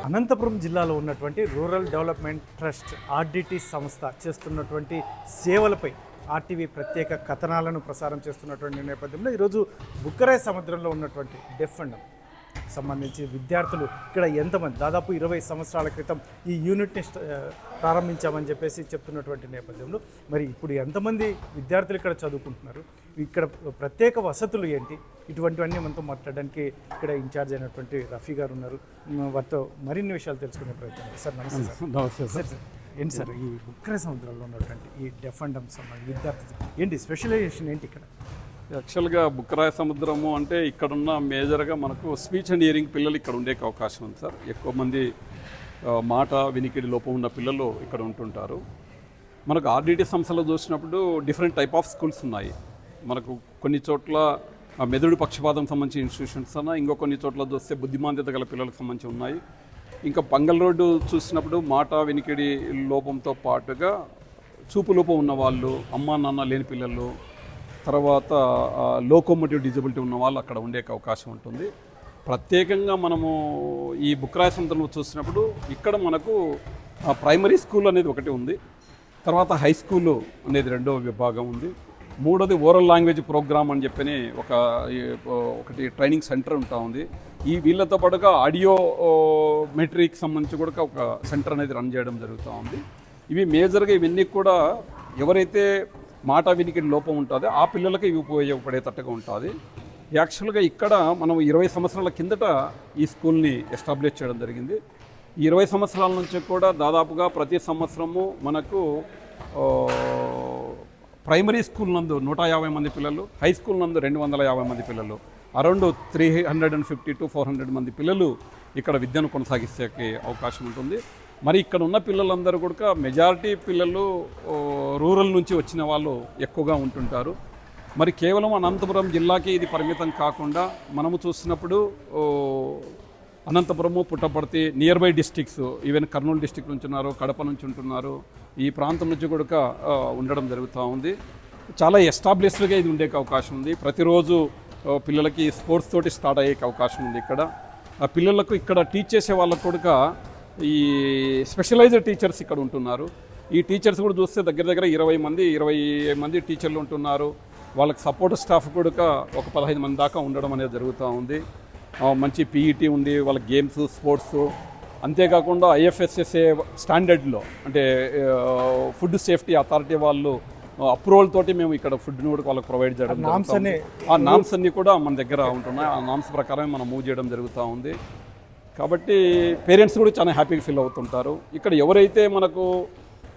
అనంతపురం జిల్లాలో ఉన్నటువంటి rural development trust RDT సంస్థ చేస్తున్నటువంటి సేవలపై ఆర్టీవీ ప్రత్యేక కథనాలను ప్రసారం చేస్తున్నటువంటి నేపథ్యంలో ఈరోజు బుక్కరాయ సముద్రంలో ఉన్నటువంటి డెఫ్ అండ్ సంబంధించి విద్యార్థులు ఇక్కడ ఎంతమంది దాదాపు 20 సంవత్సరాల క్రితం ఈ యూనిట్ని ప్రారంభించామని చెప్పేసి చెప్తున్నటువంటి నేపథ్యంలో మరి ఇప్పుడు ఎంతమంది విద్యార్థులు ఇక్కడ చదువుకుంటున్నారు, ఇక్కడ ప్రత్యేక వసతులు ఏంటి, ఇటువంటివన్నీ మనతో మాట్లాడడానికి ఇక్కడ ఇన్ఛార్జ్ అయినటువంటి రఫీ గారు ఉన్నారు. వారితో మరిన్ని విషయాలు తెలుసుకునే ప్రయత్నం. సార్ నమస్తే. నమస్తే సార్. ఏంటి సార్ ఈ బుక్కరాయ సముద్రంలో ఉన్నటువంటి ఈ డెఫ్ అండ్ సంబంధించి విద్యార్థులు ఏంటి స్పెషలైజేషన్ ఏంటి ఇక్కడ? యాక్చువల్గా బుక్కరాయ సముద్రము అంటే ఇక్కడున్న మేజర్గా మనకు స్పీచ్ అండ్ హియరింగ్ పిల్లలు ఇక్కడ ఉండే అవకాశం ఉంది సార్. ఎక్కువ మంది మాట వినికిడి లోపం ఉన్న పిల్లలు ఇక్కడ ఉంటుంటారు. మనకు ఆర్డిటి సంస్థలో చూసినప్పుడు డిఫరెంట్ టైప్ ఆఫ్ స్కూల్స్ ఉన్నాయి. మనకు కొన్ని చోట్ల మెదడు పక్షపాతం సంబంధించిన ఇన్స్టిట్యూషన్స్ అన్న, ఇంకో కొన్ని చోట్ల చూస్తే బుద్ధిమాంద్యత గల పిల్లలకు సంబంధించి ఉన్నాయి. ఇంకా పంగల్ రోడ్డు చూసినప్పుడు మాట వినికిడి లోపంతో పాటుగా చూపు లోపం ఉన్న వాళ్ళు, అమ్మా నాన్న లేని పిల్లలు, తర్వాత లోకోమోటివ్ డిజబిలిటీ ఉన్న వాళ్ళు అక్కడ ఉండే అవకాశం ఉంటుంది. ప్రత్యేకంగా మనము ఈ బుక్కరాయ సముద్రంలో చూసినప్పుడు ఇక్కడ మనకు ప్రైమరీ స్కూల్ అనేది ఒకటి ఉంది, తర్వాత హై స్కూలు అనేది రెండో విభాగం ఉంది, మూడోది ఓరల్ లాంగ్వేజ్ ప్రోగ్రామ్ అని చెప్పని ఒకటి ట్రైనింగ్ సెంటర్ ఉంటా ఉంది. ఈ వీళ్ళతో పాటుగా ఆడియో మెట్రిక్ సంబంధించి కూడా ఒక సెంటర్ అనేది రన్ చేయడం జరుగుతూ ఉంది. ఇవి మేజర్గా ఇవన్నీ కూడా ఎవరైతే మాట వినికిడి లోపం ఉంటుందో ఆ పిల్లలకి ఇవి ఉపయోగపడేటట్టుగా ఉంటుంది. యాక్చువల్గా ఇక్కడ మనం 20 సంవత్సరాల కిందట ఈ స్కూల్ని ఎస్టాబ్లిష్ చేయడం జరిగింది. ఈ 20 సంవత్సరాల నుంచి కూడా దాదాపుగా ప్రతి సంవత్సరము మనకు ప్రైమరీ స్కూల్ నందు 150 మంది పిల్లలు, హై స్కూల్ నందు 250 మంది పిల్లలు, అరౌండ్ 350 to 400 మంది పిల్లలు ఇక్కడ విద్యను కొనసాగిస్తే అవకాశం ఉంటుంది. మరి ఇక్కడ ఉన్న పిల్లలందరూ కూడా మెజారిటీ పిల్లలు రూరల్ నుంచి వచ్చిన వాళ్ళు ఎక్కువగా ఉంటుంటారు. మరి కేవలం అనంతపురం జిల్లాకి ఇది పరిమితం కాకుండా మనము చూసినప్పుడు Anantapuram, Puttaparthi near by districts, even Kurnool district నుంచి ఉన్నారు, కడప నుంచి ఉంటున్నారు, ఈ ప్రాంతం నుంచి కూడా ఉండడం జరుగుతూ ఉంది. చాలా ఎస్టాబ్లిష్డ్గా ఇది ఉండే అవకాశం ఉంది. ప్రతిరోజు పిల్లలకి స్పోర్ట్స్ తోటి స్టార్ట్ అయ్యే అవకాశం ఉంది. ఇక్కడ ఆ పిల్లలకు ఇక్కడ టీచ్ చేసే వాళ్ళకు కూడా ఈ స్పెషలైజ్డ్ టీచర్స్ ఇక్కడ ఉంటున్నారు. ఈ టీచర్స్ కూడా చూస్తే దగ్గర దగ్గర 20 మంది టీచర్లు ఉంటున్నారు. వాళ్ళకి సపోర్ట్ స్టాఫ్ కూడా ఒక 15 మంది దాకా ఉండడం అనేది జరుగుతూ ఉంది. మంచి పీఈటీ ఉంది, వాళ్ళ గేమ్స్, స్పోర్ట్స్, అంతేకాకుండా IFSSA స్టాండర్డ్లో అంటే ఫుడ్ సేఫ్టీ అథారిటీ వాళ్ళు అప్రూవల్ తోటి మేము ఇక్కడ ఫుడ్ని కూడా వాళ్ళకి ప్రొవైడ్ చేయడం జరుగుతుంది. ఆ నామ్స్ అన్నీ కూడా మన దగ్గర ఉంటున్నాయి. ఆ నామ్స్ ప్రకారం మనం మూవ్ చేయడం జరుగుతూ ఉంది. కాబట్టి పేరెంట్స్ కూడా చాలా హ్యాపీగా ఫీల్ అవుతుంటారు. ఇక్కడ ఎవరైతే మనకు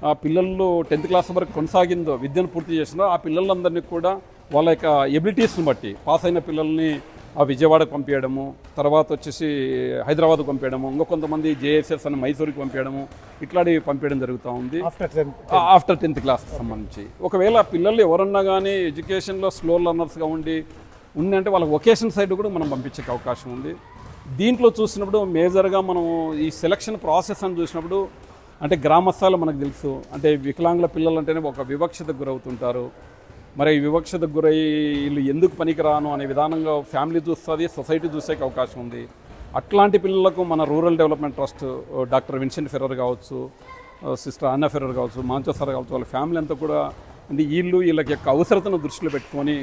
ఆ పిల్లలు 10th క్లాస్ వరకు కొనసాగిందో, విద్యను పూర్తి చేసిందో ఆ పిల్లలందరినీ కూడా వాళ్ళ యొక్క ఎబిలిటీస్ని బట్టి పాస్ అయిన పిల్లల్ని విజయవాడకు పంపించడము, తర్వాత వచ్చేసి హైదరాబాద్కు పంపించడము, ఇంకో కొంతమంది JSS అని మైసూరుకి పంపించడము, ఇట్లాంటివి పంపించడం జరుగుతూ ఉంది ఆఫ్టర్ 10th క్లాస్కి సంబంధించి. ఒకవేళ పిల్లలు ఎవరన్నా కానీ ఎడ్యుకేషన్లో స్లో లర్నర్స్గా ఉందంటే వాళ్ళ వొకేషన్ సైడ్ కూడా మనం పంపించే అవకాశం ఉంది. దీంట్లో చూసినప్పుడు మేజర్గా మనం ఈ సెలక్షన్ ప్రాసెస్ అని చూసినప్పుడు అంటే గ్రామస్థాయిలో మనకు తెలుసు, అంటే వికలాంగుల పిల్లలు అంటేనే ఒక వివక్షతకు గురవుతుంటారు. మరి వివక్షతకు గురై వీళ్ళు ఎందుకు పనికిరాను అనే విధానంగా ఫ్యామిలీ చూస్తుంది, సొసైటీ చూసే అవకాశం ఉంది. అట్లాంటి పిల్లలకు మన rural development trust doctor Vincent Ferrer కావచ్చు, సిస్టర్ అన్నా ఫెర్రర్ కావచ్చు, మాంచో సార్ కావచ్చు, వాళ్ళ ఫ్యామిలీ అంతా కూడా అంటే వీళ్ళకి యొక్క అవసరతను దృష్టిలో పెట్టుకొని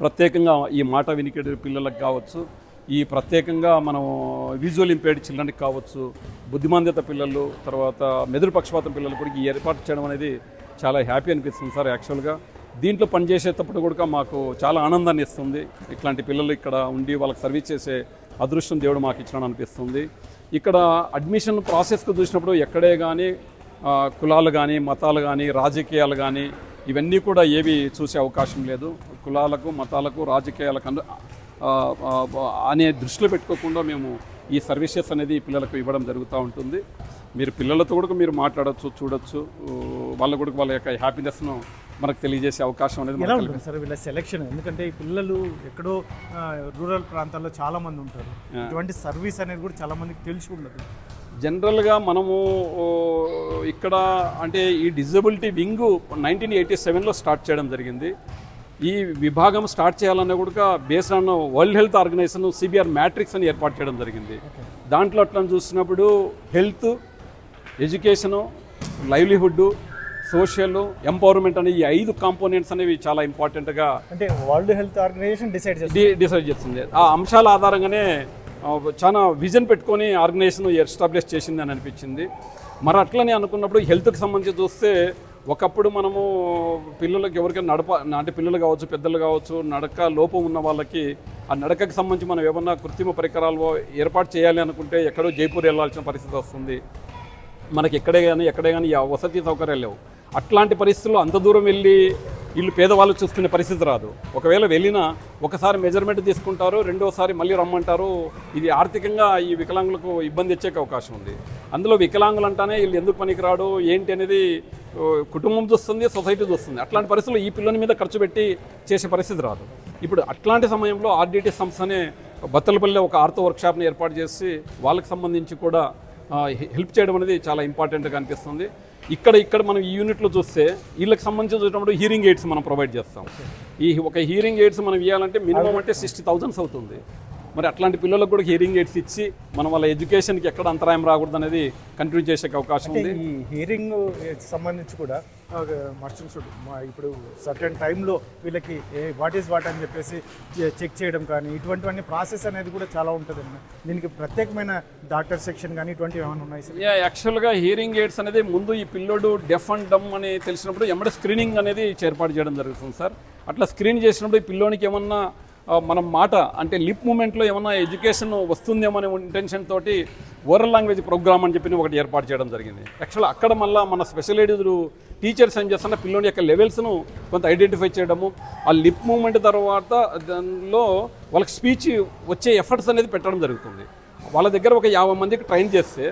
ప్రత్యేకంగా ఈ మాట వినికిడి పిల్లలకు కావచ్చు, ఈ ప్రత్యేకంగా మనం విజువల్ ఇంపేర్డ్ చిల్డ్రన్కి కావచ్చు, బుద్ధిమాంద్యత పిల్లలు, తర్వాత మెదడు పక్షపాతం పిల్లలు కూడా ఈ ఏర్పాటు చేయడం అనేది చాలా హ్యాపీ అనిపిస్తుంది సార్. యాక్చువల్గా దీంట్లో పనిచేసేటప్పుడు కూడా మాకు చాలా ఆనందాన్ని ఇస్తుంది. ఇట్లాంటి పిల్లలు ఇక్కడ ఉండి వాళ్ళకి సర్వీస్ చేసే అదృష్టం దేవుడు మాకు ఇచ్చినాడు అనిపిస్తుంది. ఇక్కడ అడ్మిషన్ ప్రాసెస్కు చూసినప్పుడు ఎక్కడే కానీ కులాలు కానీ, మతాలు కానీ, రాజకీయాలు కానీ ఇవన్నీ కూడా ఏవి చూసే అవకాశం లేదు. కులాలకు, మతాలకు, రాజకీయాలకు అనే దృష్టిలో పెట్టుకోకుండా మేము ఈ సర్వీసెస్ అనేది పిల్లలకు ఇవ్వడం జరుగుతూ ఉంటుంది. మీరు పిల్లలతో కూడా మీరు మాట్లాడచ్చు, చూడొచ్చు, వాళ్ళ కూడా వాళ్ళ యొక్క హ్యాపీనెస్ను మనకు తెలియజేసే అవకాశం అనేది ఎలా ఉంటుంది సార్ వీళ్ళ సెలెక్షన్? ఎందుకంటే ఈ పిల్లలు ఎక్కడో రూరల్ ప్రాంతాల్లో చాలామంది ఉంటారు, ఇటువంటి సర్వీస్ అనేది కూడా చాలామందికి తెలిసి ఉండదు. జనరల్గా మనము ఇక్కడ అంటే ఈ డిజబిలిటీ వింగ్ 1987లో స్టార్ట్ చేయడం జరిగింది. ఈ విభాగం స్టార్ట్ చేయాలన్నా కూడా based on World Health Organization CBR matrix అని ఏర్పాటు చేయడం జరిగింది. దాంట్లో అట్లా చూసినప్పుడు health, education, livelihood, social, empowerment అనే ఈ 5 కాంపోనెంట్స్ అనేవి చాలా ఇంపార్టెంట్గా అంటే వరల్డ్ హెల్త్ ఆర్గనైజేషన్ డిసైడ్ చేస్తుంది. ఆ అంశాల ఆధారంగానే చాలా విజన్ పెట్టుకొని ఆర్గనైజేషన్ ఎస్టాబ్లిష్ చేసింది అని అనిపించింది. మరి అట్లనే అనుకున్నప్పుడు హెల్త్కి సంబంధించి చూస్తే ఒకప్పుడు మనము పిల్లలకి ఎవరికైనా అంటే పిల్లలు కావచ్చు, పెద్దలు కావచ్చు, నడక లోపం ఉన్న వాళ్ళకి ఆ నడకకి సంబంధించి మనం ఏమన్నా కృత్రిమ పరికరాలు ఏర్పాటు చేయాలి అనుకుంటే ఎక్కడో జైపూర్ వెళ్ళాల్సిన పరిస్థితి వస్తుంది. మనకి ఎక్కడే కానీ ఆ వసతి సౌకర్యాలు లేవు. అట్లాంటి పరిస్థితుల్లో అంత దూరం వెళ్ళి వీళ్ళు పేదవాళ్ళు చూసుకునే పరిస్థితి రాదు. ఒకవేళ వెళ్ళినా ఒకసారి మెజర్మెంట్ తీసుకుంటారు, రెండోసారి మళ్ళీ రమ్మంటారు. ఇది ఆర్థికంగా ఈ వికలాంగులకు ఇబ్బంది వచ్చే అవకాశం ఉంది. అందులో వికలాంగులు అంటానే వీళ్ళు ఎందుకు పనికిరాడు ఏంటి అనేది కుటుంబం చూస్తుంది, సొసైటీ చూస్తుంది. అట్లాంటి పరిస్థితుల్లో ఈ పిల్లల మీద ఖర్చు పెట్టి చేసే పరిస్థితి రాదు. ఇప్పుడు అట్లాంటి సమయంలో ఆర్డిటి సంస్థనే బత్తలపల్లిలో ఒక ఆర్థో వర్క్షాప్ని ఏర్పాటు చేసి వాళ్ళకి సంబంధించి కూడా హెల్ప్ చేయడం అనేది చాలా ఇంపార్టెంట్గా అనిపిస్తుంది. ఇక్కడ మనం ఈ యూనిట్లో చూస్తే వీళ్ళకి సంబంధించి చూసినప్పుడు హీరింగ్ ఎయిడ్స్ మనం ప్రొవైడ్ చేస్తాం. ఒక హీరింగ్ ఎయిడ్స్ మనం ఇవ్వాలంటే మినిమం అంటే 60,000 అవుతుంది. మరి అట్లాంటి పిల్లలకు కూడా హీరింగ్ ఎయిడ్స్ ఇచ్చి మనం వాళ్ళ ఎడ్యుకేషన్కి ఎక్కడ అంతరాయం రాకూడదు అనేది కంటిన్యూ చేసే అవకాశం ఉంది. ఈ హీరింగ్ సంబంధించి కూడా మస్టింగ్ ఇప్పుడు సర్టెన్ టైంలో వీళ్ళకి వాట్ అని చెప్పేసి చెక్ చేయడం కానీ ఇటువంటివన్నీ ప్రాసెస్ అనేది కూడా చాలా ఉంటుంది. దీనికి ప్రత్యేకమైన డాక్టర్ సెక్షన్ కానీ ఇటువంటివి ఏమైనా ఉన్నాయి సార్? యాక్చువల్గా హీరింగ్ ఎయిడ్స్ అనేది ముందు ఈ పిల్లోడు డెఫ్ అండ్ డమ్ అని తెలిసినప్పుడు ఎమ్మడే స్క్రీనింగ్ అనేది ఏర్పాటు చేయడం జరుగుతుంది సార్. అట్లా స్క్రీన్ చేసినప్పుడు ఈ పిల్లోనికి ఏమన్నా మనం మాట అంటే లిప్ మూమెంట్లో ఏమన్నా ఎడ్యుకేషన్ వస్తుందేమో అనే ఇంటెన్షన్ తోటి ఓరల్ లాంగ్వేజ్ ప్రోగ్రామ్ అని చెప్పి ఒకటి ఏర్పాటు చేయడం జరిగింది. యాక్చువల్గా అక్కడ మళ్ళీ మన స్పెషల్ ఎడ్యుకేటెడ్ టీచర్స్ ఏం చేస్తున్నా పిల్లోని యొక్క లెవెల్స్ను కొంత ఐడెంటిఫై చేయడము, ఆ లిప్ మూమెంట్ తర్వాత దానిలో వాళ్ళకి స్పీచ్ వచ్చే ఎఫర్ట్స్ అనేది పెట్టడం జరుగుతుంది. వాళ్ళ దగ్గర ఒక 50 మందికి ట్రైన్ చేస్తే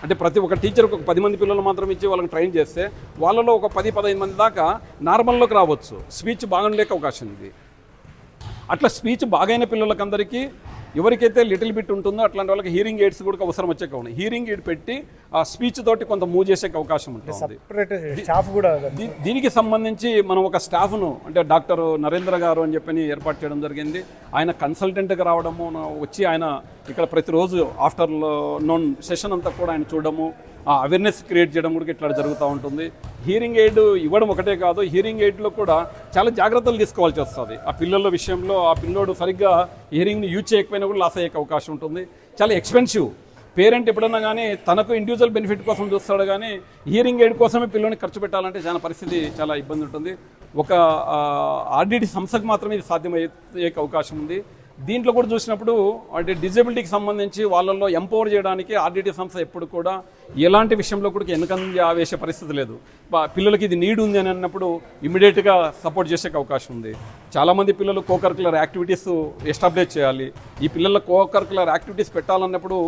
అంటే ప్రతి ఒక్క టీచర్కి ఒక 10 మంది పిల్లలు మాత్రం ఇచ్చి వాళ్ళకి ట్రైన్ చేస్తే వాళ్ళలో ఒక 10-15 మంది దాకా నార్మల్లోకి రావచ్చు. స్పీచ్ బాగుండలేక అవకాశం ఉంది. అట్లా స్పీచ్ బాగైన పిల్లలకందరికీ ఎవరికైతే లిటిల్ బిట్ ఉంటుందో అట్లాంటి వాళ్ళకి హీరింగ్ ఎయిడ్స్ కూడా అవసరం వచ్చే కావాలి. హీరింగ్ ఎయిడ్ పెట్టి ఆ స్పీచ్ తోటి కొంత మూవ్ చేసే అవకాశం ఉంటుంది. దీనికి సంబంధించి మనం ఒక స్టాఫ్ను అంటే డాక్టర్ నరేంద్ర గారు అని చెప్పని ఏర్పాటు చేయడం జరిగింది. ఆయన కన్సల్టెంట్గా రావడము, వచ్చి ఆయన ఇక్కడ ప్రతిరోజు ఆఫ్టర్ నోన్ సెషన్ అంతా కూడా ఆయన చూడడము, అవేర్నెస్ క్రియేట్ చేయడం కూడా ఇట్లా జరుగుతూ ఉంటుంది. హీరింగ్ ఎయిడ్ ఇవ్వడం ఒకటే కాదు, హీరింగ్ ఎయిడ్లో కూడా చాలా జాగ్రత్తలు తీసుకోవాల్సి వస్తుంది. ఆ పిల్లల విషయంలో ఆ పిల్లోడు సరిగ్గా హీరింగ్ని యూజ్ చేయకపోయినా కూడా లాస్ అయ్యే అవకాశం ఉంటుంది. చాలా ఎక్స్పెన్సివ్. పేరెంట్ ఎప్పుడన్నా కానీ తనకు ఇండివిజువల్ బెనిఫిట్ కోసం చూస్తాడు, కానీ హీరింగ్ ఎయిడ్ కోసమే పిల్లోని ఖర్చు పెట్టాలంటే చాలా పరిస్థితి చాలా ఇబ్బంది ఉంటుంది. ఒక ఆర్డిటి సంస్థకు మాత్రమే ఇది సాధ్యమయ్యే అవకాశం ఉంది. దీంట్లో కూడా చూసినప్పుడు అంటే డిజబిలిటీకి సంబంధించి వాళ్ళల్లో ఎంపవర్ చేయడానికి ఆర్డిటి సంస్థ ఎప్పుడు కూడా ఎలాంటి విషయంలో కూడా వెనకంజ ఆవేశ పరిస్థితి లేదు. పిల్లలకి ఇది నీడ్ ఉంది అని అన్నప్పుడు ఇమీడియట్గా సపోర్ట్ చేసే అవకాశం ఉంది. చాలామంది పిల్లలు కోకరికులర్ యాక్టివిటీస్ ఎస్టాబ్లిష్ చేయాలి. ఈ పిల్లల కోకరికులర్ యాక్టివిటీస్ పెట్టాలన్నప్పుడు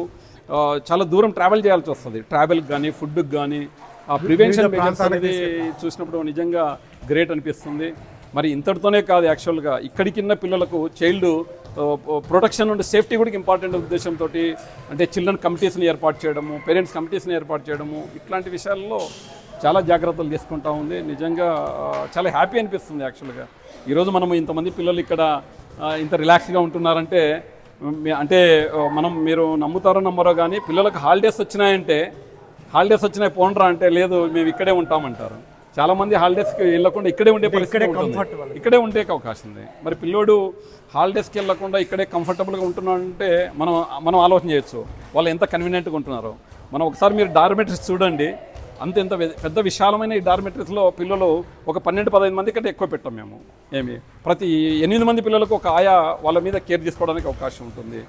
చాలా దూరం ట్రావెల్ చేయాల్సి వస్తుంది. ట్రావెల్కి కానీ ఫుడ్కి కానీ ఆ ప్రివెన్షన్ మెజర్స్ అనేది చూసినప్పుడు నిజంగా గ్రేట్ అనిపిస్తుంది. మరి ఇంతటితోనే కాదు, యాక్చువల్గా ఇక్కడికిన్న పిల్లలకు చైల్డ్ ప్రొటెక్షన్ అండ్ సేఫ్టీ కూడా ఇంపార్టెంట్ ఉద్దేశంతో అంటే చిల్డ్రన్ కమిటీస్ని ఏర్పాటు చేయడము, పేరెంట్స్ కమిటీస్ని ఏర్పాటు చేయడము, ఇట్లాంటి విషయాల్లో చాలా జాగ్రత్తలు తీసుకుంటా ఉంది. నిజంగా చాలా హ్యాపీ అనిపిస్తుంది. యాక్చువల్గా ఈరోజు మనం ఇంతమంది పిల్లలు ఇక్కడ ఇంత రిలాక్స్గా ఉంటున్నారంటే అంటే మీరు నమ్ముతారో నమ్మరో కానీ పిల్లలకు హాలిడేస్ వచ్చినాయి పోండ్రా అంటే లేదు మేము ఇక్కడే ఉంటామంటారు. చాలామంది హాలిడేస్కి వెళ్ళకుండా ఇక్కడే ఉండే పరిస్థితి ఇక్కడే ఉండే అవకాశం ఉంది. మరి పిల్లోడు హాలిడేస్కి వెళ్ళకుండా ఇక్కడే కంఫర్టబుల్గా ఉంటున్నాడంటే మనం ఆలోచన చేయొచ్చు వాళ్ళు ఎంత కన్వీనియంట్గా ఉంటున్నారో. మనం ఒకసారి మీరు డార్మెటరీస్ చూడండి, ఎంత పెద్ద విశాలమైన ఈ డార్మెటరీస్లో పిల్లలు ఒక 12-15 మంది కంటే ఎక్కువ పెట్టాం మేము. ప్రతి 8 మంది పిల్లలకు ఒక ఆయా వాళ్ళ మీద కేర్ తీసుకోవడానికి అవకాశం ఉంటుంది.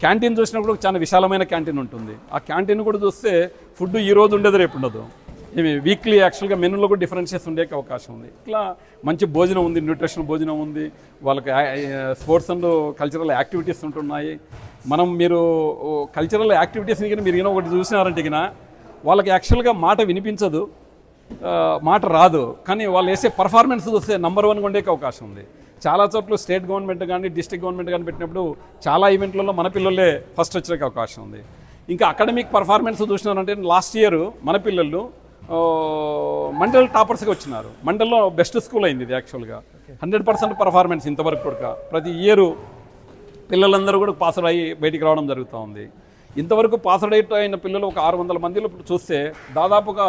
క్యాంటీన్ చూసినప్పుడు చాలా విశాలమైన క్యాంటీన్ ఉంటుంది. ఆ క్యాంటీన్ కూడా చూస్తే ఫుడ్ ఈ రోజు ఉండేది రేపు ఉండదు. వీక్లీ యాక్చువల్గా మెనూలో కూడా డిఫరెన్షియస్ ఉండే అవకాశం ఉంది. ఇట్లా మంచి భోజనం ఉంది, న్యూట్రిషన్ భోజనం ఉంది, వాళ్ళకి స్పోర్ట్స్ అండ్ కల్చరల్ యాక్టివిటీస్ ఉంటున్నాయి. మీరు కల్చరల్ యాక్టివిటీస్ని కానీ మీరు ఒకటి చూసినారంటే వాళ్ళకి యాక్చువల్గా మాట వినిపించదు, మాట రాదు, కానీ వాళ్ళు వేసే పర్ఫార్మెన్స్ చూస్తే నంబర్ 1గా ఉండే అవకాశం ఉంది. చాలా చోట్ల స్టేట్ గవర్నమెంట్ కానీ డిస్ట్రిక్ట్ గవర్నమెంట్ కానీ పెట్టినప్పుడు చాలా ఈవెంట్లలో మన పిల్లలే ఫస్ట్ వచ్చే అవకాశం ఉంది. ఇంకా అకాడమిక్ పర్ఫార్మెన్స్ చూసినారంటే లాస్ట్ ఇయర్ మన పిల్లలు మండల్ టాపర్స్గా వచ్చినారు. మండల్లో బెస్ట్ స్కూల్ అయింది ఇది యాక్చువల్గా. 100% పర్ఫార్మెన్స్ ఇంతవరకు కూడా ప్రతి ఇయరు పిల్లలందరూ కూడా పాస్డ్ అయ్యి బయటికి రావడం జరుగుతూ ఉంది. ఇంతవరకు పాస్డ్ అయిన పిల్లలు ఒక 600 మందిలో చూస్తే దాదాపుగా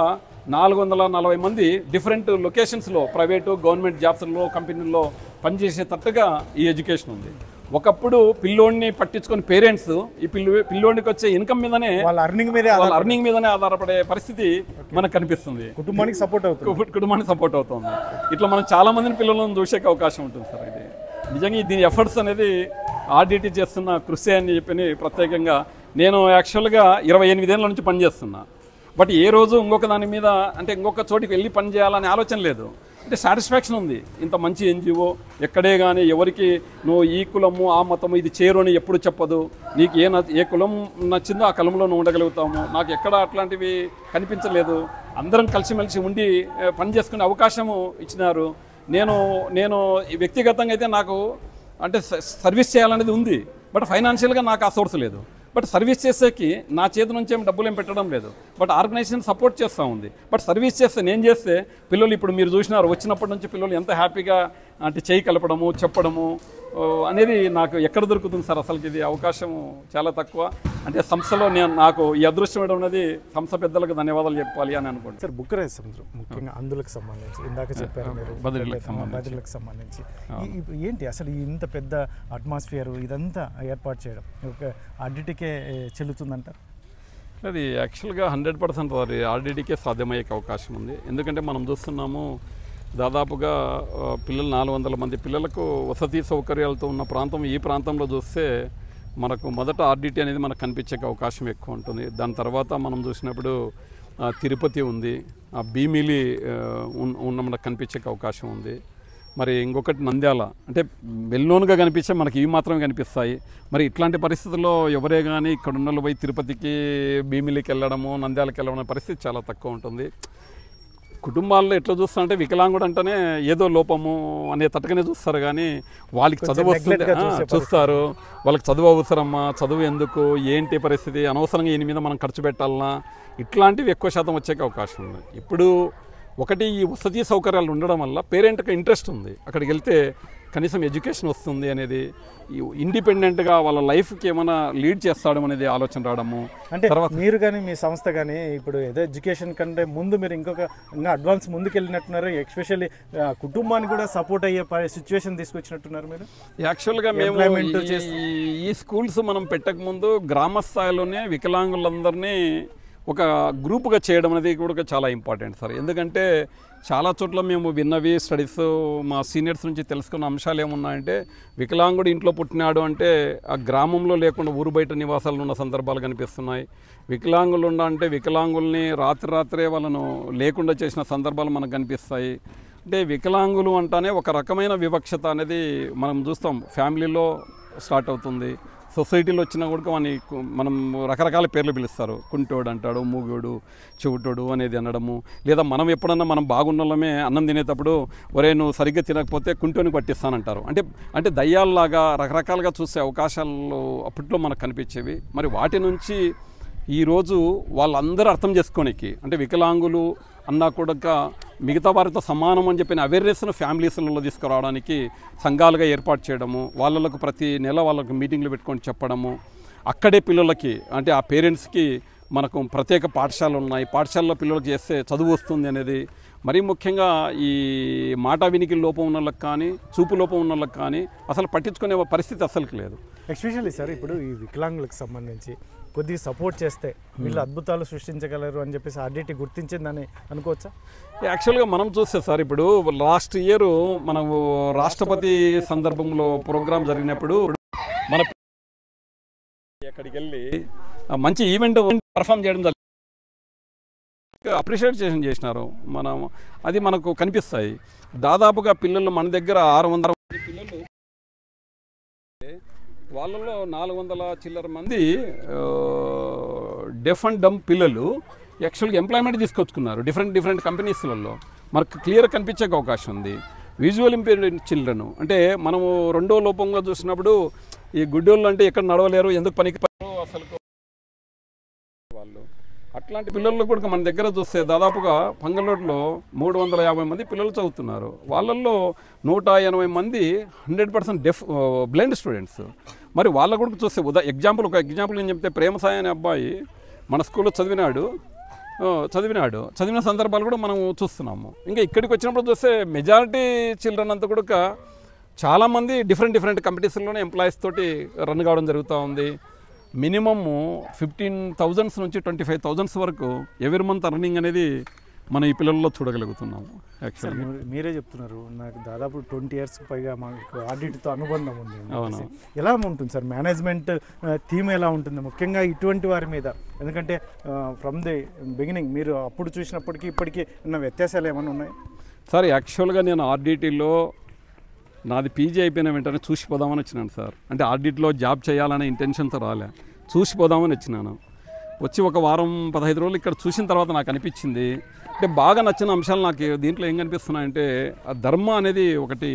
440 మంది డిఫరెంట్ లొకేషన్స్లో ప్రైవేటు గవర్నమెంట్ జాబ్స్లో కంపెనీల్లో పనిచేసేటట్టుగా ఈ ఎడ్యుకేషన్ ఉంది. ఒకప్పుడు పిల్లోడిని పట్టించుకొని పేరెంట్స్ ఈ పిల్లోడికి వచ్చే ఇన్కమ్ మీదనే వాళ్ళ అర్నింగ్ మీదనే ఆధారపడే పరిస్థితి మనకు కనిపిస్తుంది. కుటుంబానికి సపోర్ట్ అవుతుంది. ఇట్లా మనం చాలా మందిని పిల్లలను చూసే అవకాశం ఉంటుంది సార్. ఇది నిజంగా దీని ఎఫర్ట్స్ అనేది ఆర్డిటీ చేస్తున్న కృషి అని చెప్పి ప్రత్యేకంగా నేను యాక్చువల్గా 28 ఏళ్ళ నుంచి పనిచేస్తున్నా. బట్ ఏ రోజు ఇంకొక దాని మీద అంటే ఇంకొక చోటికి వెళ్ళి పని చేయాలనే ఆలోచన లేదు. అంటే సాటిస్ఫాక్షన్ ఉంది. ఇంత మంచి ఎన్జిఓ ఎక్కడే కానీ ఎవరికి నువ్వు ఈ కులము ఆ మతము ఇది చేరు అని ఎప్పుడు చెప్పదు. నీకు ఏ కులం నచ్చిందో ఆ కులంలో నువ్వు ఉండగలుగుతాము. నాకు ఎక్కడ అట్లాంటివి కనిపించలేదు. అందరం కలిసిమెలిసి ఉండి పని చేసుకునే అవకాశము ఇచ్చినారు. నేను వ్యక్తిగతంగా అయితే నాకు అంటే సర్వీస్ చేయాలనేది ఉంది. బట్ ఫైనాన్షియల్గా నాకు ఆ సోర్స్ లేదు. బట్ సర్వీస్ చేసేకి నా చేతి నుంచి ఏమి డబ్బులు ఏం పెట్టడం లేదు. బట్ ఆర్గనైజేషన్ సపోర్ట్ చేస్తూ ఉంది. బట్ సర్వీస్ చేస్తే నేను చేస్తే పిల్లలు ఇప్పుడు మీరు చూసినారు వచ్చినప్పటి నుంచి పిల్లలు ఎంత హ్యాపీగా అంటే చేయి కలపడము చెప్పడము అనేది నాకు ఎక్కడ దొరుకుతుంది సార్. అసలుకి ఇది అవకాశం చాలా తక్కువ. అంటే సంస్థలో నాకు ఈ అదృష్టం ఇవ్వడం అనేది సంస్థ పెద్దలకు ధన్యవాదాలు చెప్పాలి అని అనుకోండి సార్. బుక్కరాయ సముద్రం ముఖ్యంగా అందులకు సంబంధించి ఇందాక చెప్పారు మీరు, బదిలీలకు సంబంధించి ఏంటి అసలు ఇంత పెద్ద అట్మాస్ఫియర్ ఇదంతా ఏర్పాటు చేయడం ఒక ఆర్డిటీకే చెల్లుతుందంటారు? అది యాక్చువల్గా 100% అది ఆర్డిటీకే సాధ్యమయ్యే అవకాశం ఉంది. ఎందుకంటే మనం చూస్తున్నాము దాదాపుగా పిల్లలు 400 మంది పిల్లలకు వసతి సౌకర్యాలతో ఉన్న ప్రాంతం. ఈ ప్రాంతంలో చూస్తే మనకు మొదట ఆర్డిటీ అనేది మనకు కనిపించే అవకాశం ఎక్కువ ఉంటుంది. దాని తర్వాత మనం చూసినప్పుడు తిరుపతి ఉంది, భీమిలి మనకు కనిపించే అవకాశం ఉంది. మరి ఇంకొకటి నంద్యాల అంటే వెల్లోనుగా కనిపించే మనకి ఇవి మాత్రమే కనిపిస్తాయి. మరి ఇట్లాంటి పరిస్థితుల్లో ఎవరే కానీ ఇక్కడ ఉన్న పోయి తిరుపతికి భీమిలికి వెళ్ళడము నంద్యాలకు వెళ్ళడం అనే పరిస్థితి చాలా తక్కువ ఉంటుంది. కుటుంబాల్లో ఎట్లా చూస్తారంటే వికలాంగుడు అంటేనే ఏదో లోపము అనే తట్టుగానే చూస్తారు. కానీ వాళ్ళకి చదువు వస్తుంది చూస్తారు. వాళ్ళకి చదువు అవసరమ్మా, చదువు ఎందుకు, ఏంటి పరిస్థితి, అనవసరంగా దీని మీద మనం ఖర్చు పెట్టాలన్నా ఇట్లాంటివి ఎక్కువ శాతం వచ్చే అవకాశం ఉంది. ఇప్పుడు ఒకటి ఈ వసతి సౌకర్యాలు ఉండడం వల్ల పేరెంట్కి ఇంట్రెస్ట్ ఉంది. అక్కడికి వెళ్తే కనీసం ఎడ్యుకేషన్ వస్తుంది అనేది, ఇండిపెండెంట్గా వాళ్ళ లైఫ్కి ఏమైనా లీడ్ చేస్తాడం అనేది ఆలోచన రావడము. అంటే తర్వాత మీరు కానీ మీ సంస్థ కానీ ఇప్పుడు ఏదో ఎడ్యుకేషన్ కంటే ముందు మీరు ఇంకా అడ్వాన్స్ ముందుకు వెళ్ళినట్టున్నారు. ఎస్పెషల్లీ కుటుంబానికి కూడా సపోర్ట్ అయ్యే సిచ్యువేషన్ తీసుకొచ్చినట్టున్నారు మీరు. యాక్చువల్గా మేము ఈ స్కూల్స్ మనం పెట్టకముందు గ్రామ స్థాయిలోనే వికలాంగులందరినీ ఒక గ్రూప్గా చేయడం అనేది కూడా చాలా ఇంపార్టెంట్ సార్. ఎందుకంటే చాలా చోట్ల మేము విన్నవి స్టడీస్ మా సీనియర్స్ నుంచి తెలుసుకున్న అంశాలు ఏమున్నాయంటే వికలాంగుడు ఇంట్లో పుట్టినాడు అంటే ఆ గ్రామంలో లేకుండా ఊరు బయట నివాసాలు ఉన్న సందర్భాలు కనిపిస్తున్నాయి. వికలాంగులు అంటే వికలాంగుల్ని రాత్రే వాళ్ళను లేకుండా చేసిన సందర్భాలు మనకు కనిపిస్తాయి. అంటే వికలాంగులు అంటానే ఒక రకమైన వివక్షత అనేది మనం చూస్తాం. ఫ్యామిలీలో స్టార్ట్ అవుతుంది, సొసైటీలో వచ్చినా కూడా మనం రకరకాల పేర్లు పిలుస్తారు. కుంటోడు అంటాడు, మూగోడు, చెవిటోడు అనేది అనడము. లేదా మనం ఎప్పుడన్నా మనం బాగున్నోళ్ళమే అన్నం తినేటప్పుడు ఒరే నువ్వు సరిగ్గా తినకపోతే కుంటోని పట్టిస్తానంటారు. అంటే దయ్యాల్లాగా రకరకాలుగా చూసే అవకాశాలు అప్పట్లో మనకు కనిపించేవి. మరి వాటి నుంచి ఈరోజు వాళ్ళందరూ అర్థం చేసుకోనికి అంటే వికలాంగులు అన్నా కూడా మిగతా వారితో సమానం అని చెప్పిన అవేర్నెస్ను ఫ్యామిలీస్లలో తీసుకురావడానికి సంఘాలుగా ఏర్పాటు చేయడము, వాళ్ళకు ప్రతి నెల వాళ్ళకు మీటింగ్లు పెట్టుకొని చెప్పడము, అక్కడే పిల్లలకి అంటే ఆ పేరెంట్స్కి మనకు ప్రత్యేక పాఠశాలలు ఉన్నాయి, పాఠశాలలో పిల్లలకు చేస్తే చదువు వస్తుంది అనేది. మరీ ముఖ్యంగా ఈ మాట వినికి లోపం ఉన్న వాళ్ళకి కానీ చూపు లోపం ఉన్న వాళ్ళకి కానీ అసలు పట్టించుకునే పరిస్థితి అసలుకి లేదు. ఎస్పెషల్లీ సార్ ఇప్పుడు ఈ వికలాంగులకు సంబంధించి కొద్దిగా సపోర్ట్ చేస్తే వీళ్ళు అద్భుతాలు సృష్టించగలరు అని చెప్పేసి ఆర్డిటీ గుర్తించిందని అనుకోవచ్చా? యాక్చువల్గా మనం చూస్తే సార్ ఇప్పుడు లాస్ట్ ఇయర్ మనము రాష్ట్రపతి సందర్భంలో ప్రోగ్రాం జరిగినప్పుడు మన అక్కడికి వెళ్ళి మంచి ఈవెంట్ పర్ఫామ్ చేయడం జరిగింది. అప్రిషియేట్ చేసినారు మనం, అది మనకు కనిపిస్తాయి. దాదాపుగా పిల్లలు మన దగ్గర 600 పిల్లలు, వాళ్ళలో 400 చిల్లర మంది డెఫ్ అండ్ డమ్ పిల్లలు యాక్చువల్గా ఎంప్లాయ్మెంట్ తీసుకొచ్చుకున్నారు డిఫరెంట్ కంపెనీస్లలో. మనకు క్లియర్ కనిపించే అవకాశం ఉంది. విజువల్ ఇంపేర్డ్ చిల్డ్రన్ అంటే మనము రెండో లోపంగా చూసినప్పుడు ఈ గుడ్డోళ్ళు అంటే ఎక్కడ నడవలేరు, ఎందుకు పనికి అసలు వాళ్ళు అట్లాంటి పిల్లల్లో కూడా మన దగ్గర చూస్తే దాదాపుగా పంగలూరులో 350 మంది పిల్లలు చదువుతున్నారు. వాళ్ళల్లో 180 మంది 100% బ్లైండ్ స్టూడెంట్స్. మరి వాళ్ళ కూడా చూస్తే ఒక ఎగ్జాంపుల్ నేను చెప్తే ప్రేమ సాయి అనే అబ్బాయి మన స్కూల్లో చదివిన సందర్భాలు కూడా మనం చూస్తున్నాము. ఇంకా ఇక్కడికి వచ్చినప్పుడు చూస్తే మెజారిటీ చిల్డ్రన్ అంతా కూడా చాలామంది డిఫరెంట్ కంపెనీస్లోనే ఎంప్లాయీస్ తోటి రన్ కావడం జరుగుతూ ఉంది. మినిమమ్ 15,000 నుంచి 25,000 వరకు ఎవ్రీ మంత్ అర్నింగ్ అనేది మనం ఈ పిల్లల్లో చూడగలుగుతున్నాము. యాక్చువల్లీ మీరే చెప్తున్నారు, నాకు దాదాపు 20 years పైగా మాకు ఆడిట్తో అనుబంధం ఉంది. అవును. ఎలా ఉంటుంది సార్ మేనేజ్మెంట్ థీమ్ ఎలా ఉంటుంది ముఖ్యంగా ఇటువంటి వారి మీద? ఎందుకంటే ఫ్రమ్ ది బిగినింగ్ మీరు అప్పుడు చూసినప్పటికీ ఇప్పటికీ ఉన్న వ్యత్యాసాలు ఏమైనా ఉన్నాయి సార్? యాక్చువల్గా నేను ఆర్డిటీలో నాది పీజీ అయిపోయిన వెంటనే చూసిపోదామని వచ్చినాను సార్. అంటే ఆడిట్లో జాబ్ చేయాలనే ఇంటెన్షన్తో రాలే, చూసిపోదామని వచ్చినాను. వచ్చి ఒక వారం 15 రోజులు ఇక్కడ చూసిన తర్వాత నాకు అనిపించింది, అంటే బాగా నచ్చిన అంశాలు నాకు దీంట్లో ఏం కనిపిస్తున్నాయంటే ఆ ధర్మ అనేది ఒకటి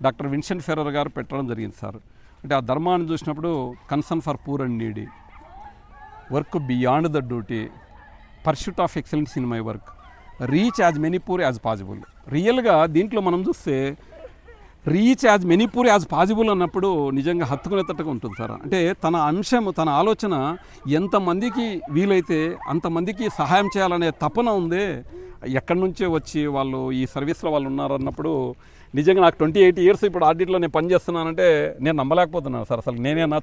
డాక్టర్ విన్సెంట్ ఫెర్రర్ గారు పెట్టడం జరిగింది సార్. అంటే ఆ ధర్మాన్ని చూసినప్పుడు concern for poor and needy, work beyond the duty, pursuit of excellence in my work, reach as many poor as possible. రియల్గా దీంట్లో మనం చూస్తే reach as many poor as possible అన్నప్పుడు నిజంగా హత్తుకునేటట్టుగా ఉంటుంది సార్. అంటే తన ఆలోచన ఎంతమందికి వీలైతే అంతమందికి సహాయం చేయాలనే తపన ఉంది. ఎక్కడి నుంచో వచ్చి వాళ్ళు ఈ సర్వీస్లో వాళ్ళు ఉన్నారన్నప్పుడు నిజంగా నాకు 28 years ఇప్పుడు ఆడిట్లో నేను పనిచేస్తున్నానంటే నేను నమ్మలేకపోతున్నాను సార్. అసలు నేనేనా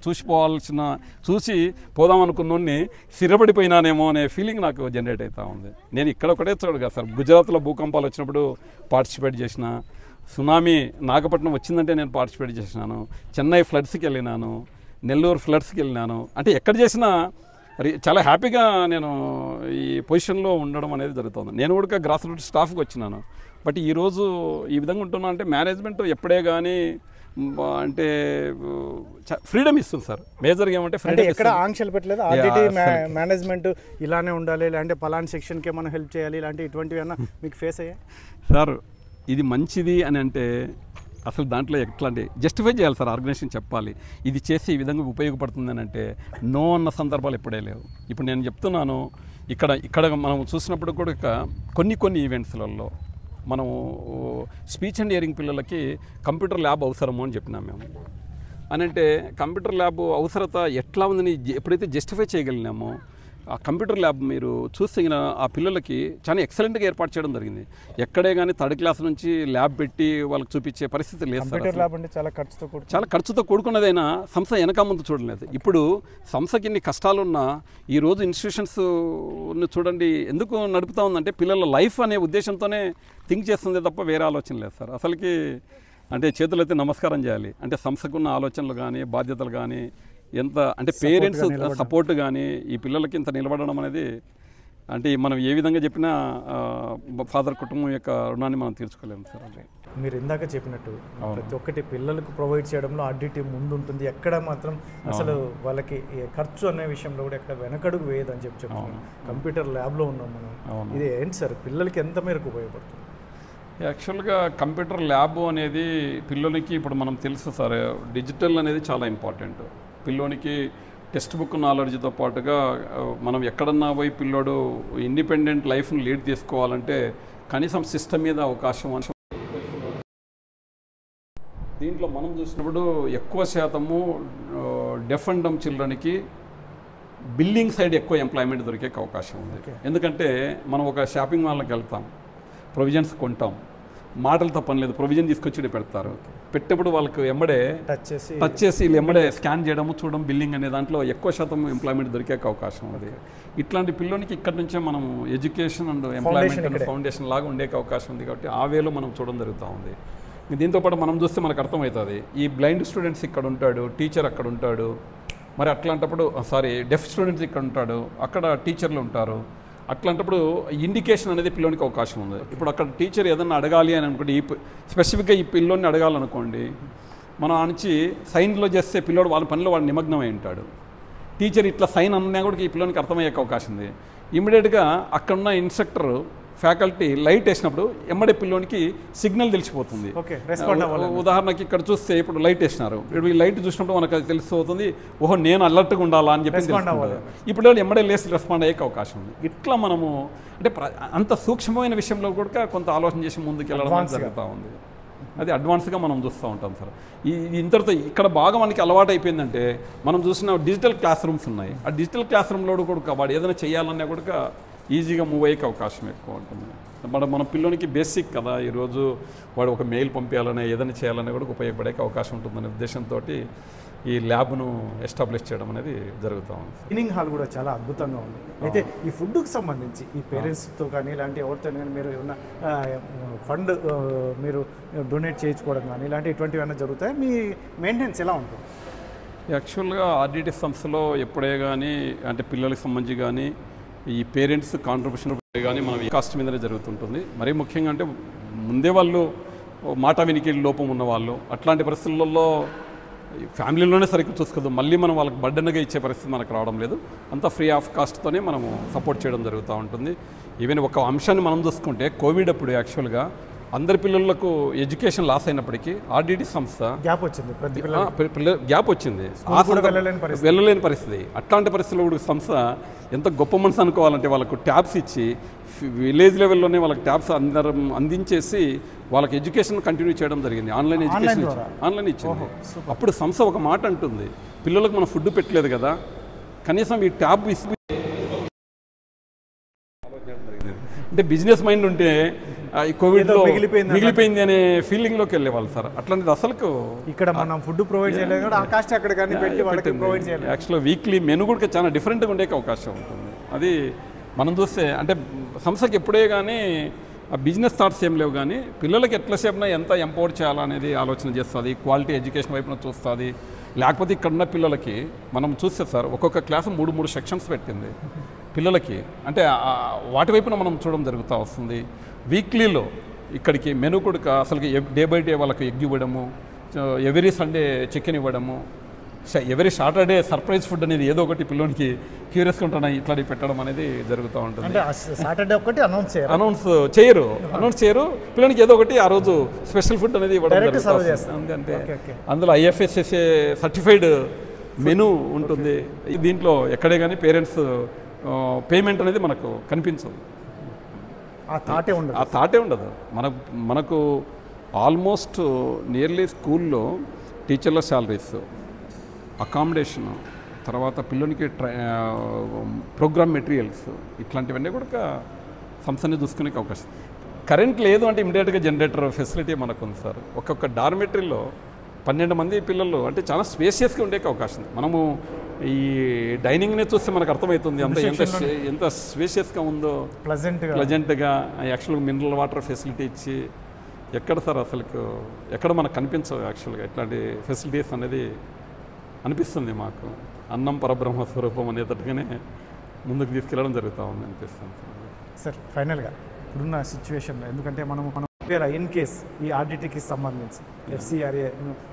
చూసి పోదాం అనుకున్నోడిని స్థిరపడిపోయినానేమో అనే ఫీలింగ్ నాకు జనరేట్ అవుతూ ఉంది. నేను ఇక్కడ ఒకటే చూడు కదా సార్, గుజరాత్లో భూకంపాలు వచ్చినప్పుడు పార్టిసిపేట్ చేసిన, సునామీ నాగపట్నం వచ్చిందంటే నేను పార్టిసిపేట్ చేసినాను, చెన్నై ఫ్లడ్స్కి వెళ్ళినాను, నెల్లూరు ఫ్లడ్స్కి వెళ్ళినాను. అంటే ఎక్కడ చేసినా చాలా హ్యాపీగా నేను ఈ పొజిషన్లో ఉండడం అనేది జరుగుతుంది. నేను కూడా గ్రాస్ రూట్ స్టాఫ్కి వచ్చినాను. బట్ ఈరోజు ఈ విధంగా ఉంటున్నా అంటే మేనేజ్మెంట్ ఎప్పుడే కానీ అంటే ఫ్రీడమ్ ఇస్తుంది సార్. మేజర్గా ఏమంటే ఫ్రీడమ్, ఎక్కడ ఆంక్షలు పెట్టలేదు. ఆల్రెడీ మేనేజ్మెంట్ ఇలానే ఉండాలి, లేదంటే పలానా సెక్షన్కి ఏమైనా హెల్ప్ చేయాలి, ఇలాంటి ఇటువంటివి అన్నా మీకు ఫేస్ అయ్యాయి సార్? ఇది మంచిది అని అంటే అసలు దాంట్లో ఎట్లాంటి జస్టిఫై చేయాలి సార్, ఆర్గనైజేషన్ చెప్పాలి ఇది చేసి ఈ విధంగా ఉపయోగపడుతుంది అని అంటే నో అన్న సందర్భాలు ఎప్పుడే లేవు. ఇప్పుడు నేను చెప్తున్నాను, ఇక్కడ మనం చూసినప్పుడు కూడా కొన్ని ఈవెంట్స్లలో మనము స్పీచ్ అండ్ హియరింగ్ పిల్లలకి కంప్యూటర్ ల్యాబ్ అవసరము అని చెప్పినాం మేము. అని అంటే కంప్యూటర్ ల్యాబ్ అవసరత ఎట్లా ఉందని ఎప్పుడైతే జస్టిఫై చేయగలిగినామో ఆ కంప్యూటర్ ల్యాబ్ మీరు చూస్తే ఆ పిల్లలకి చాలా ఎక్సలెంట్గా ఏర్పాటు చేయడం జరిగింది. ఎక్కడే కానీ 3rd class నుంచి ల్యాబ్ పెట్టి వాళ్ళకి చూపించే పరిస్థితి లేదు సార్. చాలా ఖర్చుతో కూడుకున్నదైనా సంస్థ వెనక ముందు చూడలేదు. ఇప్పుడు సంస్థకి ఇన్ని కష్టాలున్నా ఈరోజు ఇన్స్టిట్యూషన్స్ని చూడండి ఎందుకు నడుపుతా ఉందంటే పిల్లల లైఫ్ అనే ఉద్దేశంతోనే థింక్ చేస్తుంది తప్ప వేరే ఆలోచన లేదు సార్. అసలుకి అంటే చేతులైతే నమస్కారం చేయాలి. అంటే సంస్థకున్న ఆలోచనలు కానీ బాధ్యతలు కానీ ఎంత అంటే పేరెంట్స్ సపోర్ట్ కానీ ఈ పిల్లలకి ఇంత నిలబడడం అనేది అంటే మనం ఏ విధంగా చెప్పినా ఫాదర్ కుటుంబం యొక్క రుణాన్ని మనం తీర్చుకోలేము సార్. అదే మీరు ఇందాక చెప్పినట్టు ప్రతి ఒక్కటి పిల్లలకు ప్రొవైడ్ చేయడంలో ఆర్డిటీ ముందు ఉంటుంది. ఎక్కడ మాత్రం అసలు వాళ్ళకి ఖర్చు అనే విషయంలో కూడా ఎక్కడ వెనకడుగు వేయదని చెప్తున్నాం. కంప్యూటర్ ల్యాబ్లో ఉన్నాం మనం. ఇది ఏంటి సార్ పిల్లలకి ఎంత మేరకు ఉపయోగపడుతుంది? యాక్చువల్గా కంప్యూటర్ ల్యాబ్ అనేది పిల్లలకి ఇప్పుడు మనం తెలుసు సార్, డిజిటల్ అనేది చాలా ఇంపార్టెంట్. పిల్లోనికి టెక్స్ట్ బుక్ నాలెడ్జ్తో పాటుగా మనం ఎక్కడన్నా పోయి పిల్లోడు ఇండిపెండెంట్ లైఫ్ని లీడ్ తీసుకోవాలంటే కనీసం సిస్టమ్ మీద అవకాశం అని దీంట్లో మనం చూసినప్పుడు ఎక్కువ శాతము డెఫ్ అండ్ డమ్ చిల్డ్రన్కి బిల్డింగ్ సైడ్ ఎక్కువ ఎంప్లాయ్మెంట్ దొరికే అవకాశం ఉంది. ఎందుకంటే మనం ఒక షాపింగ్ మాల్కి వెళ్తాం, ప్రొవిజన్స్ కొంటాం, మాటలతో పని లేదు, ప్రొవిజన్ తీసుకొచ్చి పెడతారు. పెట్టేప్పుడు వాళ్ళకి ఎమ్మడే టచ్ చేసి వీళ్ళు ఎమ్మడే స్కాన్ చేయడము చూడడం బిల్లింగ్ అనే దాంట్లో ఎక్కువ శాతం ఎంప్లాయ్మెంట్ దొరికే అవకాశం ఉంది. ఇట్లాంటి పిల్లోనికి ఇక్కడ నుంచే మనం ఎడ్యుకేషన్ అండ్ ఎంప్లాయ్మెంట్ ఫౌండేషన్ లాగా ఉండే అవకాశం ఉంది. కాబట్టి ఆ వేలో మనం చూడడం జరుగుతూ ఉంది. దీంతోపాటు మనం చూస్తే మనకు అర్థమవుతుంది ఈ బ్లైండ్ స్టూడెంట్స్ ఇక్కడ ఉంటాడు, టీచర్ అక్కడ ఉంటాడు. మరి అట్లాంటప్పుడు డెఫ్ స్టూడెంట్స్ ఇక్కడ ఉంటాడు, అక్కడ టీచర్లు ఉంటారు. అట్లాంటప్పుడు ఇండికేషన్ అనేది పిల్లోనికి అవకాశం ఉంది. ఇప్పుడు అక్కడ టీచర్ ఏదన్నా అడగాలి అని అనుకోండి, స్పెసిఫిక్గా ఈ పిల్లోని అడగాలనుకోండి, మనం ఆ నుంచి సైన్లో చేస్తే పిల్లోడు వాళ్ళ పనిలో వాడు నిమగ్నం అయి ఉంటాడు. టీచర్ ఇట్లా సైన్ అన్నా కూడా ఈ పిల్లోనికి అర్థమయ్యే అవకాశం ఉంది. ఇమీడియట్గా అక్కడున్న ఇన్స్ట్రక్టర్ ఫ్యాకల్టీ లైట్ వేసినప్పుడు ఎమ్మడే పిల్లోనికి సిగ్నల్ తెలిసిపోతుంది. ఓకే, రెస్పాండ్ అవ్వాలి. ఉదాహరణకి ఇక్కడ చూస్తే ఇప్పుడు లైట్ వేసినారు, ఇప్పుడు ఈ లైట్ చూసినప్పుడు మనకు అది తెలిసిపోతుంది, ఓహో నేను అలర్ట్గా ఉండాలా అని చెప్పి ఇప్పుడు ఎమ్మడే లేసి రెస్పాండ్ అయ్యే అవకాశం ఉంది. ఇట్లా మనము అంటే అంత సూక్ష్మమైన విషయంలో కూడా కొంత ఆలోచన చేసి ముందుకు వెళ్ళడం జరుగుతూ ఉంది. అది అడ్వాన్స్గా మనం చూస్తూ ఉంటాం సార్. ఇంతటితో ఇక్కడ బాగా మనకి అలవాటు అయిపోయిందంటే మనం చూసిన డిజిటల్ క్లాస్ రూమ్స్ ఉన్నాయి. ఆ డిజిటల్ క్లాస్ రూమ్లో కూడా వాడు ఏదైనా చేయాలన్నా కూడా ఈజీగా మూవ్ అయ్యే అవకాశం ఎక్కువ ఉంటుంది. మన పిల్లోనికి బేసిక్ కదా, ఈరోజు వాడు ఒక మెయిల్ పంపించాలనే ఏదైనా చేయాలనే కూడా ఉపయోగపడే అవకాశం ఉంటుందనే ఉద్దేశంతో ఈ ల్యాబ్ను ఎస్టాబ్లిష్ చేయడం అనేది జరుగుతూ ఉంది. డైనింగ్ హాల్ కూడా చాలా అద్భుతంగా ఉంది. అయితే ఈ ఫుడ్కి సంబంధించి ఈ పేరెంట్స్తో కానీ ఇలాంటి ఎవరితో కానీ మీరు ఏమన్నా ఫండ్ మీరు డొనేట్ చేయించుకోవడం కానీ ఇలాంటివి ఏమైనా జరుగుతాయి? మీ మెయింటెనెన్స్ ఎలా ఉంటుంది? యాక్చువల్గా ఆర్డిటి సంస్థలో ఎప్పుడే కానీ అంటే పిల్లలకు సంబంధించి కానీ ఈ పేరెంట్స్ కాంట్రిబ్యూషన్ కానీ మనం కాస్ట్ మీదనే జరుగుతుంటుంది. మరీ ముఖ్యంగా అంటే ముందే వాళ్ళు మాట వినికిడి లోపం ఉన్నవాళ్ళు అట్లాంటి పరిస్థితులలో ఫ్యామిలీలోనే సరిగ్గా చూసుకోదు, మళ్ళీ మనం వాళ్ళకి బర్డెన్గా ఇచ్చే పరిస్థితి మనకు రావడం లేదు. అంతా ఫ్రీ ఆఫ్ కాస్ట్తోనే మనము సపోర్ట్ చేయడం జరుగుతూ ఉంటుంది. ఈవెన్ ఒక అంశాన్ని మనం చూసుకుంటే కోవిడ్ అప్పుడు యాక్చువల్గా అందరి పిల్లలకు ఎడ్యుకేషన్ లాస్ అయినప్పటికీ ఆర్డిటి సంస్థ గ్యాప్ వచ్చింది, వెళ్ళలేని పరిస్థితి. అట్లాంటి పరిస్థితుల్లో కూడా సంస్థ ఎంత గొప్ప మనసు అనుకోవాలంటే వాళ్ళకు ట్యాబ్స్ ఇచ్చి విలేజ్ లెవెల్లోనే వాళ్ళకి ట్యాబ్స్ అందించేసి వాళ్ళకి ఎడ్యుకేషన్ కంటిన్యూ చేయడం జరిగింది. ఆన్లైన్ ఎడ్యుకేషన్ ఆన్లైన్ ఇచ్చింది. అప్పుడు సంస్థ ఒక మాట అంటుంది, పిల్లలకు మనం ఫుడ్ పెట్టలేదు కదా, కనీసం ఈ ట్యాబ్ అంటే బిజినెస్ మైండ్ ఉంటే ఈ కోవిడ్లో మిగిలిపోయింది అనే ఫీలింగ్లోకి వెళ్ళేవాళ్ళు సార్. అట్లాంటిది అసలు ఇక్కడ మనం ఫుడ్ ప్రొవైడ్ చేయలేదు, ఆ కాస్ట్ అక్కడ కానీ పెట్టి వాళ్ళకి ప్రొవైడ్ చేయలేదు. యాక్చువల్గా వీక్లీ మెనూ కూడా చాలా డిఫరెంట్గా ఉండే అవకాశం ఉంటుంది. అది మనం చూస్తే అంటే సంస్థకి ఎప్పుడే కానీ ఆ బిజినెస్ థాట్స్ ఏం లేవు, కానీ పిల్లలకి ఎట్లా సేపున ఎంత ఎంపవర్ చేయాలనేది ఆలోచన చేస్తుంది, క్వాలిటీ ఎడ్యుకేషన్ వైపున చూస్తుంది. లేకపోతే ఇక్కడున్న పిల్లలకి మనం చూస్తే సార్ ఒక్కొక్క క్లాసు 3 సెక్షన్స్ పెట్టింది పిల్లలకి, అంటే వాటి వైపున మనం చూడడం జరుగుతూ వస్తుంది. వీక్లీలో ఇక్కడికి మెనూ కూడా అసలు డే బై డే వాళ్ళకి ఎగ్ ఇవ్వడము, ఎవ్రీ సండే చికెన్ ఇవ్వడము, ఎవ్రీ సాటర్డే సర్ప్రైజ్ ఫుడ్ అనేది ఏదో ఒకటి పిల్లోనికి క్యూరియస్గా ఉంటాను ఇట్లాంటివి పెట్టడం అనేది జరుగుతూ ఉంటుంది. సాటర్డే ఒకటి అనౌన్స్ చేయరు పిల్లలకి ఏదో ఒకటి ఆ రోజు స్పెషల్ ఫుడ్ అనేది ఇవ్వడం జరుగుతుంది. అంటే అందులో IFSSA సర్టిఫైడ్ మెనూ ఉంటుంది. దీంట్లో ఎక్కడే కానీ పేరెంట్స్ పేమెంట్ అనేది మనకు కనిపించదు, ఆ థాటే ఉండదు. మనకు ఆల్మోస్ట్ నియర్లీ స్కూల్లో టీచర్ల శాలరీస్, అకామిడేషన్, తర్వాత పిల్లలకి ప్రోగ్రామ్ మెటీరియల్స్ ఇట్లాంటివన్నీ కూడా సంస్థని చూసుకునే అవకాశం. కరెంట్ లేదు అంటే ఇమీడియట్గా జనరేటర్ ఫెసిలిటీ మనకు ఉంది సార్. ఒక్కొక్క డార్మెటరీలో 12 మంది పిల్లలు అంటే చాలా స్పేషియస్గా ఉండే అవకాశం ఉంది. మనము ఈ డైనింగ్నే చూస్తే మనకు అర్థమవుతుంది ఎంత స్పేషియస్గా ఉందో, ప్లజెంట్గా. యాక్చువల్గా మినరల్ వాటర్ ఫెసిలిటీ ఇచ్చి ఎక్కడ సార్ అసలు ఎక్కడ మనకు కనిపించవు యాక్చువల్గా ఇట్లాంటి ఫెసిలిటీస్ అనేది అనిపిస్తుంది మాకు. అన్నం పరబ్రహ్మ స్వరూపం అనేటట్టుగానే ముందుకు తీసుకెళ్ళడం జరుగుతూ ఉంది అనిపిస్తుంది సార్. ఫైనల్గా ఇప్పుడున్న సిచ్యువేషన్లో, ఎందుకంటే మనం ఇన్ కేస్ ఈ ఆర్డిటికి సంబంధించి FCRA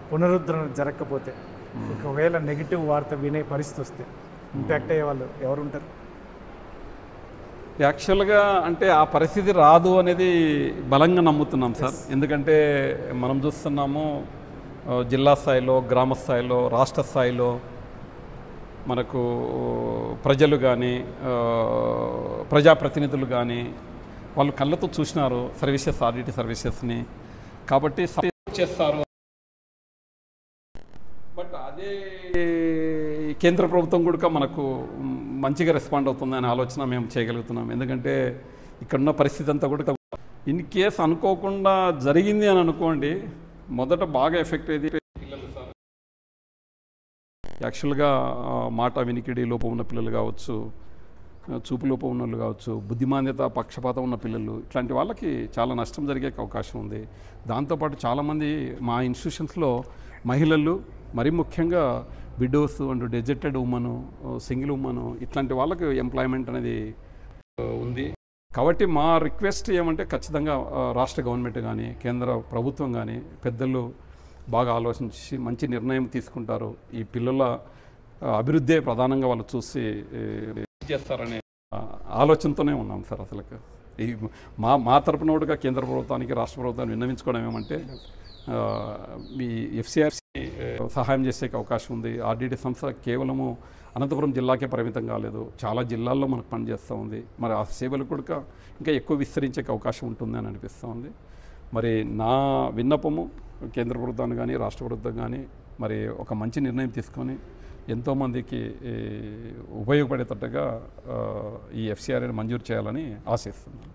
పునరుద్ధరణ జరగకపోతే ఒకవేళ నెగిటివ్ వార్త వినే పరిస్థితి వస్తే ఇంపాక్ట్ అయ్యే వాళ్ళు ఎవరు ఉంటారు? యాక్చువల్గా అంటే ఆ పరిస్థితి రాదు అనేది బలంగా నమ్ముతున్నాం సార్. ఎందుకంటే మనం చూస్తున్నాము జిల్లా స్థాయిలో, గ్రామ స్థాయిలో, రాష్ట్ర స్థాయిలో మనకు ప్రజలు కానీ ప్రజాప్రతినిధులు కానీ వాళ్ళు కళ్ళతో చూసినారు ఆర్డిటి సర్వీసెస్ని, కాబట్టి చేస్తారు. బట్ అదే కేంద్ర ప్రభుత్వం కూడా మనకు మంచిగా రెస్పాండ్ అవుతుందనే ఆలోచన మేము చేయగలుగుతున్నాం. ఎందుకంటే ఇక్కడున్న పరిస్థితి అంతా కూడా ఇన్ కేస్ అనుకోకుండా జరిగింది అని అనుకోండి, మొదట బాగా ఎఫెక్ట్ అయ్యేది పిల్లలు సార్. యాక్చువల్గా మాట వినికిడి లోపం ఉన్న పిల్లలు కావచ్చు, చూపు లోపం ఉన్న వాళ్ళు కావచ్చు, బుద్ధిమాంద్యత పక్షపాతం ఉన్న పిల్లలు, ఇట్లాంటి వాళ్ళకి చాలా నష్టం జరిగే అవకాశం ఉంది. దాంతోపాటు చాలామంది మా ఇన్స్టిట్యూషన్స్లో మహిళలు, మరీ ముఖ్యంగా widows and deserted women, single women, ఇట్లాంటి వాళ్ళకి ఎంప్లాయ్మెంట్ అనేది ఉంది. కాబట్టి మా రిక్వెస్ట్ ఏమంటే ఖచ్చితంగా రాష్ట్ర గవర్నమెంట్ కానీ కేంద్ర ప్రభుత్వం కానీ పెద్దలు బాగా ఆలోచించి మంచి నిర్ణయం తీసుకుంటారు. ఈ పిల్లల అభివృద్ధే ప్రధానంగా వాళ్ళు చూసి చేస్తారనే ఆలోచనతోనే ఉన్నాం సార్. అసలు ఈ మా తరపునోడుగా కేంద్ర ప్రభుత్వానికి రాష్ట్ర ప్రభుత్వాన్ని విన్నవించుకోవడం ఏమంటే మీ ఎఫ్సిఆర్సి సహాయం చేసే అవకాశం ఉంది. ఆర్డిటి సంస్థ కేవలము అనంతపురం జిల్లాకే పరిమితం కాలేదు, చాలా జిల్లాల్లో మనకు పనిచేస్తూ ఉంది. మరి ఆ సేవలు కూడా ఇంకా ఎక్కువ విస్తరించే అవకాశం ఉంటుంది అని అనిపిస్తూ ఉంది. మరి నా విన్నపము కేంద్ర ప్రభుత్వాన్ని కానీ రాష్ట్ర ప్రభుత్వం కానీ మరి ఒక మంచి నిర్ణయం తీసుకొని ఎంతోమందికి ఉపయోగపడేటట్టుగా ఈ ఎఫ్సిఆర్ని మంజూరు చేయాలని ఆశిస్తున్నాను.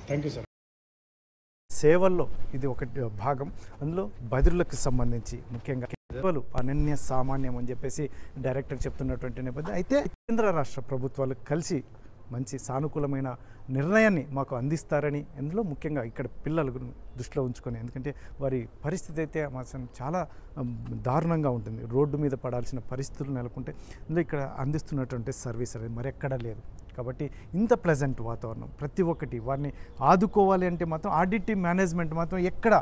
Thank you sir. సేవల్లో ఇది ఒక భాగం. అందులో బదిరులకు సంబంధించి ముఖ్యంగా సేవలు అనన్య సామాన్యం అని చెప్పేసి డైరెక్టర్ చెప్తున్నటువంటి నేపథ్యం. అయితే కేంద్ర రాష్ట్ర ప్రభుత్వాలు కలిసి మంచి సానుకూలమైన నిర్ణయాన్ని మాకు అందిస్తారని, అందులో ముఖ్యంగా ఇక్కడ పిల్లలు దృష్టిలో ఉంచుకొని, ఎందుకంటే వారి పరిస్థితి అయితే మాత్రం చాలా దారుణంగా ఉంటుంది. రోడ్డు మీద పడాల్సిన పరిస్థితులు నెలకొంటే అందులో ఇక్కడ అందిస్తున్నటువంటి సర్వీస్ అనేది మరెక్కడా లేదు. కాబట్టి ఇంత ప్లెజెంట్ వాతావరణం ప్రతి ఒక్కటి వారిని ఆదుకోవాలి అంటే మాత్రం ఆర్డిటి మేనేజ్మెంట్ మాత్రం ఎక్కడ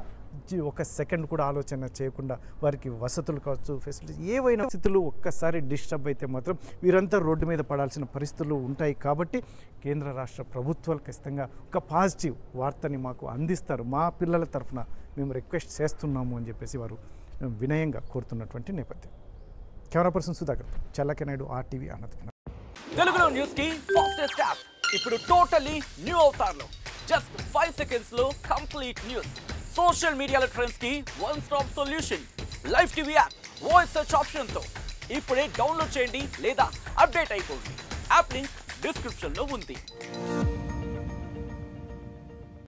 ఒక సెకండ్ కూడా ఆలోచన చేయకుండా వారికి వసతులు కావచ్చు, ఫెసిలిటీస్ ఏవైనా స్థితులు ఒక్కసారి డిస్టర్బ్ అయితే మాత్రం వీరంతా రోడ్డు మీద పడాల్సిన పరిస్థితులు ఉంటాయి. కాబట్టి కేంద్ర రాష్ట్ర ప్రభుత్వాలు ఖచ్చితంగా ఒక పాజిటివ్ వార్తని మాకు అందిస్తారు. మా పిల్లల తరఫున మేము రిక్వెస్ట్ చేస్తున్నాము అని చెప్పేసి వారు వినయంగా కోరుతున్నటువంటి నేపథ్యం. Camera person Sudhakar, Challake Naidu, RTV Anantapuram. తెలుగులో న్యూస్ కి ఫాస్టెస్ట్ యాప్ ఇప్పుడు టోటలీ న్యూ అవతార్లో జస్ట్ 5 సెకండ్స్ లో కంప్లీట్ న్యూస్. సోషల్ మీడియాల ట్రెండ్స్ కి one stop solution. Live TV app voice search option తో ఇప్పుడే డౌన్లోడ్ చేయండి లేదా అప్డేట్ అయిపోండి. యాప్ లింక్ డిస్క్రిప్షన్ లో ఉంది.